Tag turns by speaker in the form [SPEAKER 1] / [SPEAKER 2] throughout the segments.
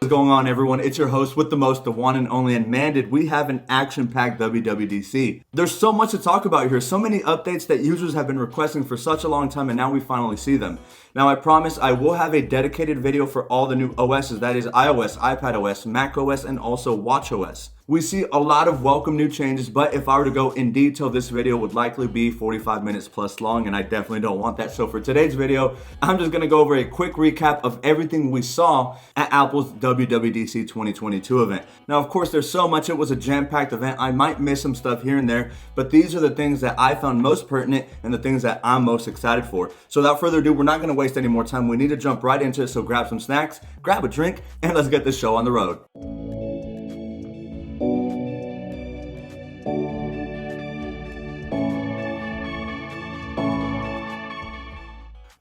[SPEAKER 1] What's going on, everyone? It's your host with the most, the one and only, and man, did we have an action-packed WWDC. There's so much to talk about here, so many updates that users have been requesting for such a long time, and now we finally see them. Now, I promise I will have a dedicated video for all the new OSs, that is iOS, iPadOS, macOS, and also watchOS. We see a lot of welcome new changes, but if I were to go in detail, this video would likely be 45 minutes plus long, and I definitely don't want that. So for today's video, I'm just gonna go over a quick recap of everything we saw at Apple's WWDC 2022 event. Now, of course, there's so much. It was a jam-packed event. I might miss some stuff here and there, but these are the things that I found most pertinent and the things that I'm most excited for. So without further ado, we're not gonna waste any more time. We need to jump right into it, so grab some snacks, grab a drink, and let's get this show on the road.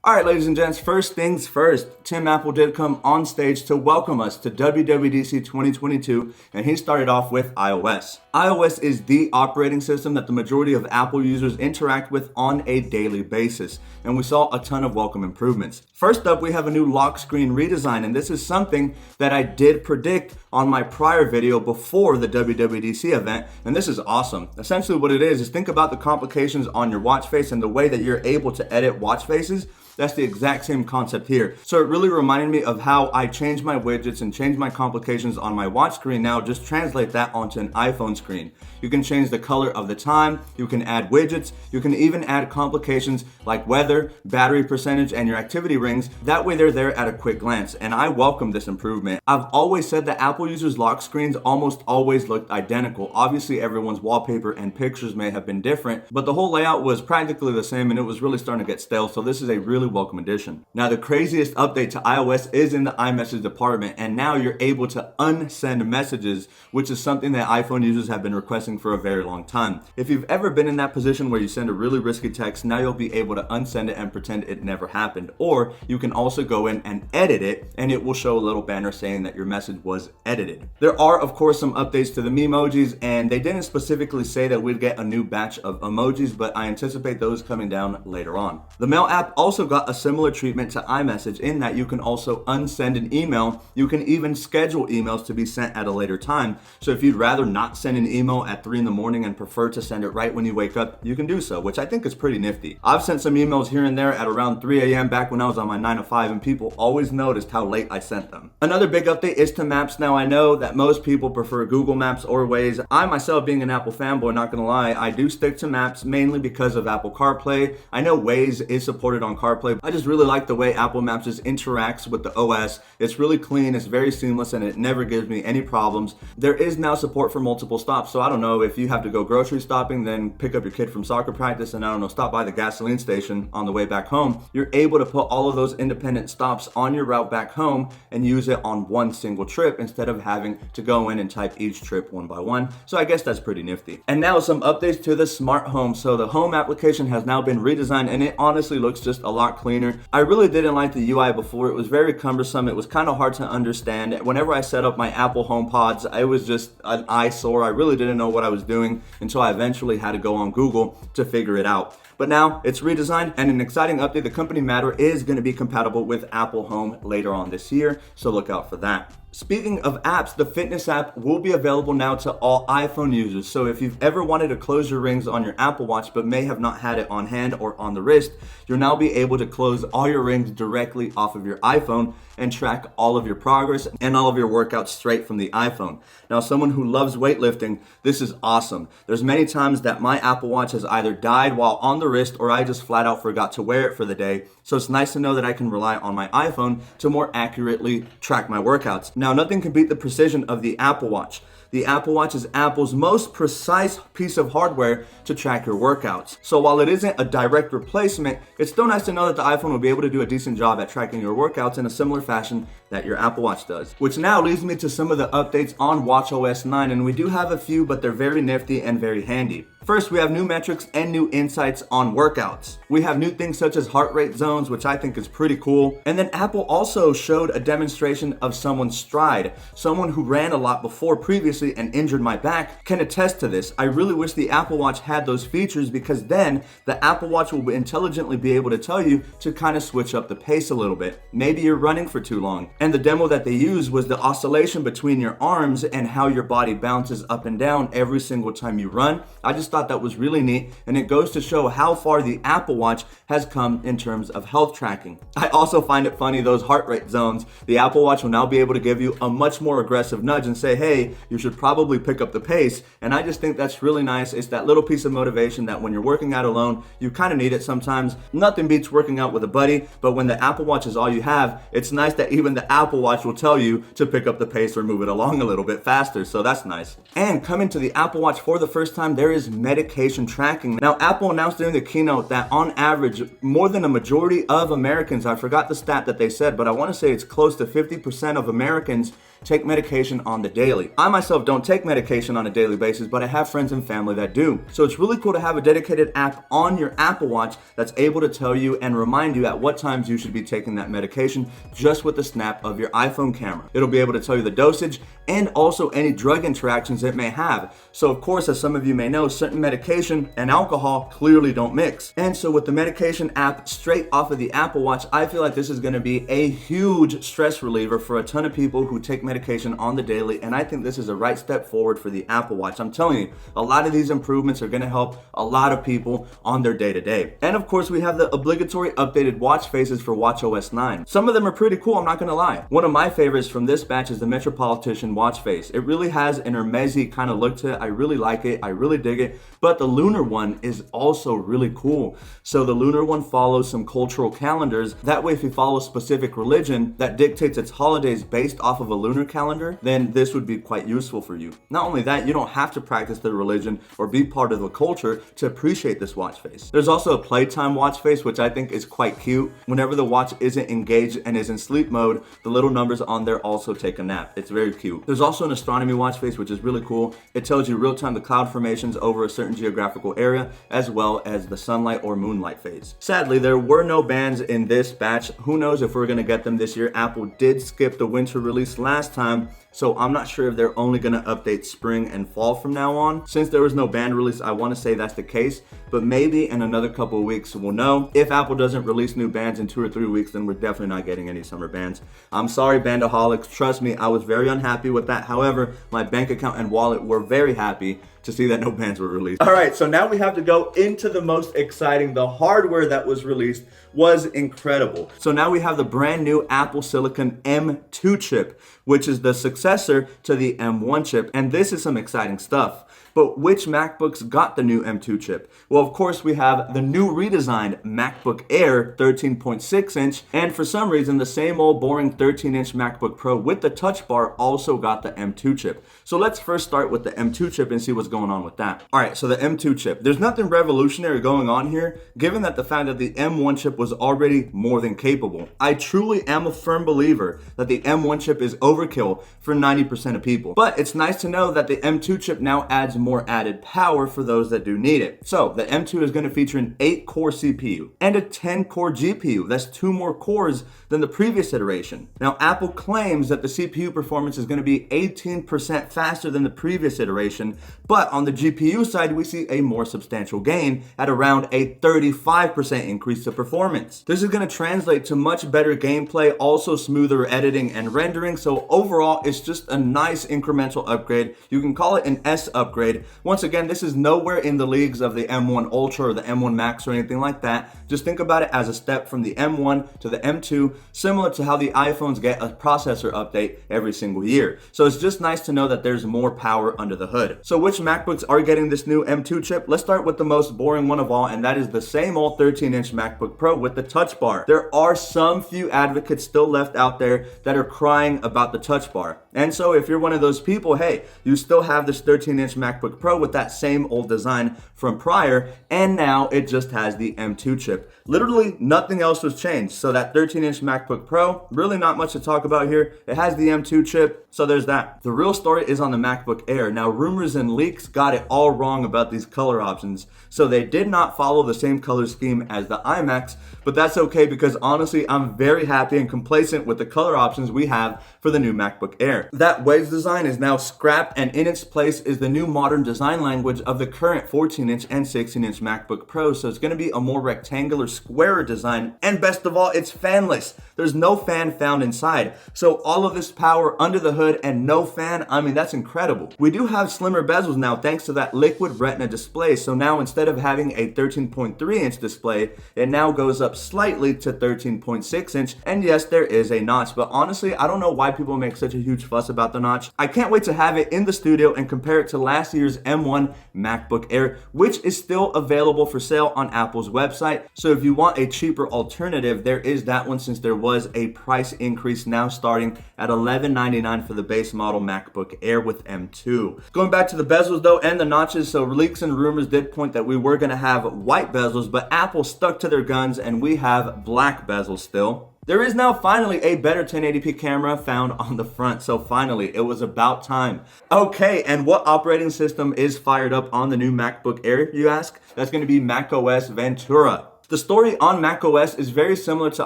[SPEAKER 1] All right, ladies and gents, first things first, Tim Apple did come on stage to welcome us to WWDC 2022, and he started off with iOS. iOS is the operating system that the majority of Apple users interact with on a daily basis, and we saw a ton of welcome improvements. First up, we have a new lock screen redesign, and this is something that I did predict on my prior video before the WWDC event, and this is awesome. Essentially what it is think about the complications on your watch face and the way that you're able to edit watch faces. That's the exact same concept here. So it really reminded me of how I changed my widgets and changed my complications on my watch screen. Now just translate that onto an iPhone screen. You can change the color of the time, you can add widgets, you can even add complications like weather, battery percentage, and your activity rings. That way they're there at a quick glance, and I welcome this improvement. I've always said that Apple users' lock screens almost always looked identical. Obviously everyone's wallpaper and pictures may have been different, but the whole layout was practically the same, and it was really starting to get stale, so this is a really welcome addition. Now, the craziest update to iOS is in the iMessage department, and now you're able to unsend messages, which is something that iPhone users have been requesting for a very long time. If you've ever been in that position where you send a really risky text, now you'll be able to unsend it and pretend it never happened. Or you can also go in and edit it, and it will show a little banner saying that your message was edited. There are, of course, some updates to the memojis, and they didn't specifically say that we'd get a new batch of emojis, but I anticipate those coming down later on. The Mail app also got a similar treatment to iMessage in that you can also unsend an email. You can even schedule emails to be sent at a later time. So if you'd rather not send an email at 3 in the morning and prefer to send it right when you wake up, you can do so, which I think is pretty nifty. I've sent some emails here and there at around 3 a.m. back when I was on my 9 to 5, and people always noticed how late I sent them. Another big update is to Maps. Now, I know that most people prefer Google Maps or Waze. I myself, being an Apple fanboy, not gonna lie, I do stick to Maps mainly because of Apple CarPlay. I know Waze is supported on CarPlay. I just really like the way Apple Maps just interacts with the OS. It's really clean, it's very seamless, and it never gives me any problems. There is now support for multiple stops, so I don't know if you have to go grocery shopping, then pick up your kid from soccer practice, and I don't know, stop by the gasoline station on the way back home. You're able to put all of those independent stops on your route back home and use it on one single trip instead of having to go in and type each trip one by one. So I guess that's pretty nifty. And now some updates to the smart home. So the home application has now been redesigned, and it honestly looks just a lot cleaner. I really didn't like the UI before. It was very cumbersome. It was kind of hard to understand. Whenever I set up my Apple HomePods, it was just an eyesore. I really didn't know what I was doing until I eventually had to go on Google to figure it out. But now it's redesigned, and an exciting update, the company Matter is going to be compatible with Apple Home later on this year, so look out for that. Speaking of apps, the Fitness app will be available now to all iPhone users. So if you've ever wanted to close your rings on your Apple Watch but may have not had it on hand or on the wrist, you'll now be able to close all your rings directly off of your iPhone and track all of your progress and all of your workouts straight from the iPhone. Now, someone who loves weightlifting, this is awesome. There's many times that my Apple Watch has either died while on the wrist or I just flat out forgot to wear it for the day. So it's nice to know that I can rely on my iPhone to more accurately track my workouts. Now, nothing can beat the precision of the Apple Watch. The Apple Watch is Apple's most precise piece of hardware to track your workouts. So while it isn't a direct replacement, it's still nice to know that the iPhone will be able to do a decent job at tracking your workouts in a similar fashion that your Apple Watch does. Which now leads me to some of the updates on watchOS 9, and we do have a few, but they're very nifty and very handy. First, we have new metrics and new insights on workouts. We have new things such as heart rate zones, which I think is pretty cool. And then Apple also showed a demonstration of someone's stride. Someone who ran a lot before previously and injured my back can attest to this. I really wish the Apple Watch had those features, because then the Apple Watch will intelligently be able to tell you to kind of switch up the pace a little bit. Maybe you're running for too long. And the demo that they used was the oscillation between your arms and how your body bounces up and down every single time you run. I just thought that was really neat, and it goes to show how far the Apple Watch has come in terms of health tracking. I also find it funny, those heart rate zones. The Apple Watch will now be able to give you a much more aggressive nudge and say, hey, you should probably pick up the pace. And I just think that's really nice. It's that little piece of motivation that when you're working out alone, you kind of need it sometimes. Nothing beats working out with a buddy, but when the Apple Watch is all you have, it's nice that even the Apple Watch will tell you to pick up the pace or move it along a little bit faster, so that's nice. And coming to the Apple Watch for the first time, there is medication tracking. Now, Apple announced during the keynote that on average, more than a majority of Americans, I forgot the stat that they said, but I want to say it's close to 50% of Americans take medication on the daily. I myself don't take medication on a daily basis, but I have friends and family that do. So it's really cool to have a dedicated app on your Apple Watch that's able to tell you and remind you at what times you should be taking that medication just with the snap of your iPhone camera. It'll be able to tell you the dosage and also any drug interactions it may have. So of course, as some of you may know, certain medication and alcohol clearly don't mix. And so with the medication app straight off of the Apple Watch, I feel like this is going to be a huge stress reliever for a ton of people who take medication on the daily, and I think this is a right step forward for the Apple Watch. I'm telling you, a lot of these improvements are going to help a lot of people on their day-to-day. And of course, we have the obligatory updated watch faces for watchOS 9. Some of them are pretty cool, I'm not going to lie. One of my favorites from this batch is the Metropolitan watch face. It really has an Hermes-y kind of look to it. I really like it. I really dig it. But the lunar one is also really cool. So the lunar one follows some cultural calendars. That way, if you follow a specific religion that dictates its holidays based off of a lunar calendar, then this would be quite useful for you. Not only that, you don't have to practice the religion or be part of the culture to appreciate this watch face. There's also a Playtime watch face, which I think is quite cute. Whenever the watch isn't engaged and is in sleep mode, the little numbers on there also take a nap. It's very cute. There's also an Astronomy Watch face, which is really cool. It tells you real-time the cloud formations over a certain geographical area, as well as the sunlight or moonlight phase. Sadly, there were no bands in this batch. Who knows if we're gonna get them this year. Apple did skip the winter release last time, so I'm not sure if they're only gonna update spring and fall from now on. Since there was no band release, I wanna say that's the case, but maybe in another couple of weeks we'll know. If Apple doesn't release new bands in 2 or 3 weeks, then we're definitely not getting any summer bands. I'm sorry, bandaholics, trust me, I was very unhappy with that. However, my bank account and wallet were very happy to see that no bands were released. All right, so now we have to go into the most exciting. The hardware that was released was incredible. So now we have the brand new Apple Silicon M2 chip, which is the successor to the M1 chip, and this is some exciting stuff. But which MacBooks got the new M2 chip? Well, of course, we have the new redesigned MacBook Air 13.6 inch, and for some reason, the same old boring 13-inch MacBook Pro with the Touch Bar also got the M2 chip. So let's first start with the M2 chip and see what's going on with that. All right, so the M2 chip. There's nothing revolutionary going on here, given that the fact that the M1 chip was already more than capable. I truly am a firm believer that the M1 chip is overkill for 90% of people. But it's nice to know that the M2 chip now adds more added power for those that do need it. So the M2 is going to feature an 8-core CPU and a 10-core GPU. That's 2 more cores than the previous iteration. Now, Apple claims that the CPU performance is going to be 18% faster than the previous iteration, but on the GPU side, we see a more substantial gain at around a 35% increase to performance. This is going to translate to much better gameplay, also smoother editing and rendering. So overall, it's just a nice incremental upgrade. You can call it an S upgrade. Once again, this is nowhere in the leagues of the M1 Ultra or the M1 Max or anything like that. Just think about it as a step from the M1 to the M2, similar to how the iPhones get a processor update every single year. So it's just nice to know that there's more power under the hood. So which MacBooks are getting this new M2 chip? Let's start with the most boring one of all, and that is the same old 13-inch MacBook Pro with the touch bar. There are some few advocates still left out there that are crying about the touch bar. And so if you're one of those people, hey, you still have this 13-inch MacBook Pro with that same old design from prior, and now it just has the M2 chip. Literally nothing else was changed. So that 13-inch MacBook Pro, really not much to talk about here. It has the M2 chip, so there's that. The real story is on the MacBook Air. Now, rumors and leaks got it all wrong about these color options. So they did not follow the same color scheme as the iMacs, but that's okay because honestly, I'm very happy and complacent with the color options we have for the new MacBook Air. That wedge design is now scrapped, and in its place is the new modern design language of the current 14-inch and 16-inch MacBook Pro. So it's going to be a more rectangular, squarer design, and best of all, it's fanless. There's no fan found inside. So all of this power under the hood and no fan, I mean, that's incredible. We do have slimmer bezels now thanks to that liquid retina display. So now instead of having a 13.3-inch display, it now goes up slightly to 13.6-inch. And yes, there is a notch, but honestly, I don't know why people make such a huge fuss about the notch. I can't wait to have it in the studio and compare it to last year's M1 MacBook Air, which is still available for sale on Apple's website. So if you want a cheaper alternative, there is that one, since there was a price increase now starting at $11.99 for the base model MacBook Air with M2. Going back to the bezels though and the notches, so leaks and rumors did point that we were going to have white bezels, but Apple stuck to their guns and we have black bezels still. There is now finally a better 1080p camera found on the front, so finally, it was about time. Okay, and what operating system is fired up on the new MacBook Air, you ask? That's going to be macOS Ventura. The story on macOS is very similar to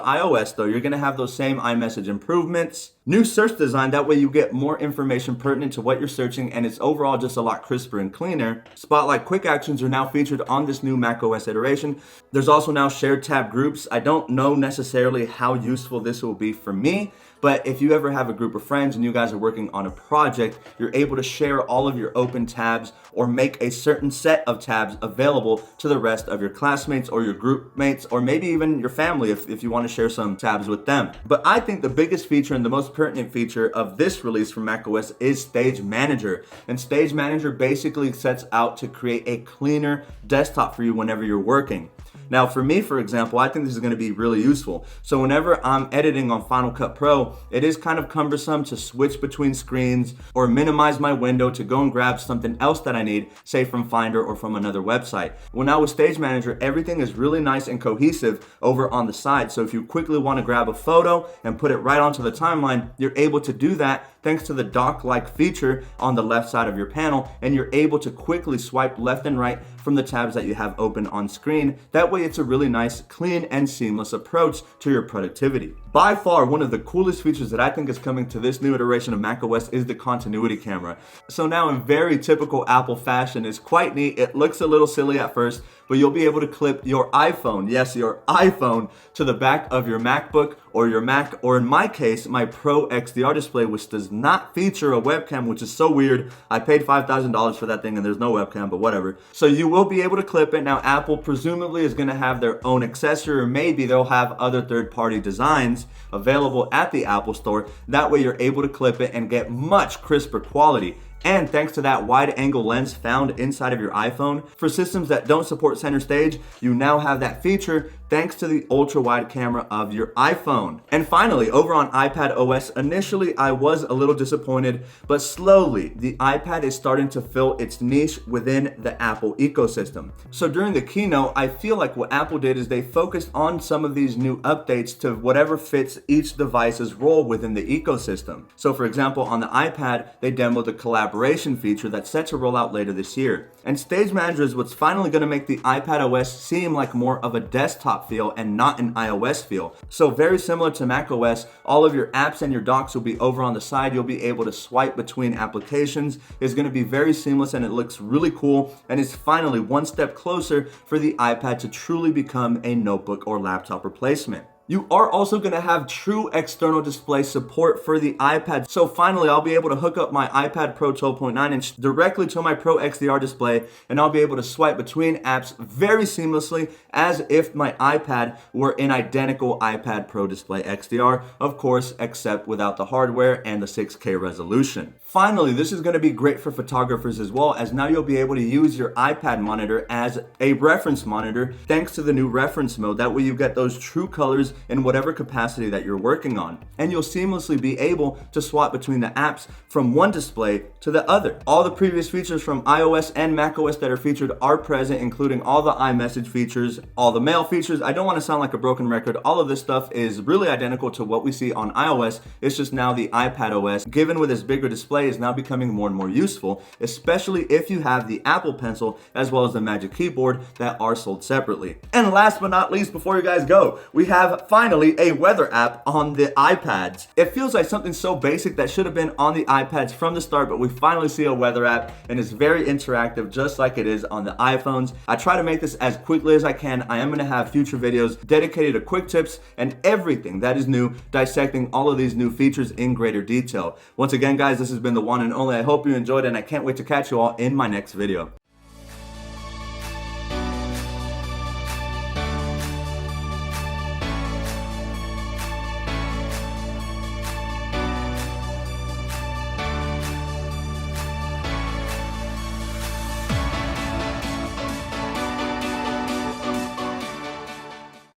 [SPEAKER 1] iOS though. You're going to have those same iMessage improvements, new search design, that way you get more information pertinent to what you're searching, and it's overall just a lot crisper and cleaner. Spotlight quick actions are now featured on this new macOS iteration. There's also now shared tab groups. I don't know necessarily how useful this will be for me, but if you ever have a group of friends and you guys are working on a project, you're able to share all of your open tabs or make a certain set of tabs available to the rest of your classmates or your group mates, or maybe even your family if you want to share some tabs with them. But I think the biggest feature and the most pertinent feature of this release from macOS is Stage Manager. And Stage Manager basically sets out to create a cleaner desktop for you whenever you're working. Now for me, for example, I think this is going to be really useful. So whenever I'm editing on Final Cut Pro, it is kind of cumbersome to switch between screens or minimize my window to go and grab something else that I need, say from Finder or from another website. Well, now with Stage Manager, everything is really nice and cohesive over on the side. So if you quickly want to grab a photo and put it right onto the timeline, you're able to do that thanks to the dock-like feature on the left side of your panel, and you're able to quickly swipe left and right from the tabs that you have open on screen. That way it's a really nice, clean, and seamless approach to your productivity. By far, one of the coolest features that I think is coming to this new iteration of macOS is the continuity camera. So now, in very typical Apple fashion, it's quite neat. It looks a little silly at first, but you'll be able to clip your iPhone, yes, your iPhone, to the back of your MacBook or your Mac, or in my case, my Pro XDR display, which does not feature a webcam, which is so weird. I paid $5,000 for that thing and there's no webcam, but whatever. So you will be able to clip it. Now, Apple presumably is going to have their own accessory, or maybe they'll have other third-party designs available at the Apple Store. That way you're able to clip it and get much crisper quality. And thanks to that wide angle lens found inside of your iPhone, for systems that don't support center stage, you now have that feature thanks to the ultra wide camera of your iPhone. And finally, over on iPad OS, initially I was a little disappointed, but slowly the iPad is starting to fill its niche within the Apple ecosystem. So during the keynote, I feel like what Apple did is they focused on some of these new updates to whatever fits each device's role within the ecosystem. So for example, on the iPad, they demoed the collaboration feature that's set to roll out later this year. And Stage Manager is what's finally going to make the iPad OS seem like more of a desktop feel and not an iOS feel. So very similar to macOS, all of your apps and your docks will be over on the side. You'll be able to swipe between applications. It's going to be very seamless and it looks really cool, and it's finally one step closer for the iPad to truly become a notebook or laptop replacement. You are also going to have true external display support for the iPad. So finally, I'll be able to hook up my iPad Pro 12.9 inch directly to my Pro XDR display, and I'll be able to swipe between apps very seamlessly as if my iPad were an identical iPad Pro display XDR, of course, except without the hardware and the 6K resolution. Finally, this is going to be great for photographers as well, as now you'll be able to use your iPad monitor as a reference monitor thanks to the new reference mode. That way you get those true colors in whatever capacity that you're working on. And you'll seamlessly be able to swap between the apps from one display to the other. All the previous features from iOS and macOS that are featured are present, including all the iMessage features, all the mail features. I don't want to sound like a broken record. All of this stuff is really identical to what we see on iOS. It's just now the iPad OS, given with its bigger display, is now becoming more and more useful, especially if you have the Apple Pencil as well as the Magic Keyboard that are sold separately. And last but not least, before you guys go, we have finally a weather app on the iPads. It feels like something so basic that should have been on the iPads from the start, but we finally see a weather app, and it's very interactive, just like it is on the iPhones. I try to make this as quickly as I can. I am going to have future videos dedicated to quick tips and everything that is new, dissecting all of these new features in greater detail. Once again, guys, this has been the one and only. I hope you enjoyed it, and I can't wait to catch you all in my next video.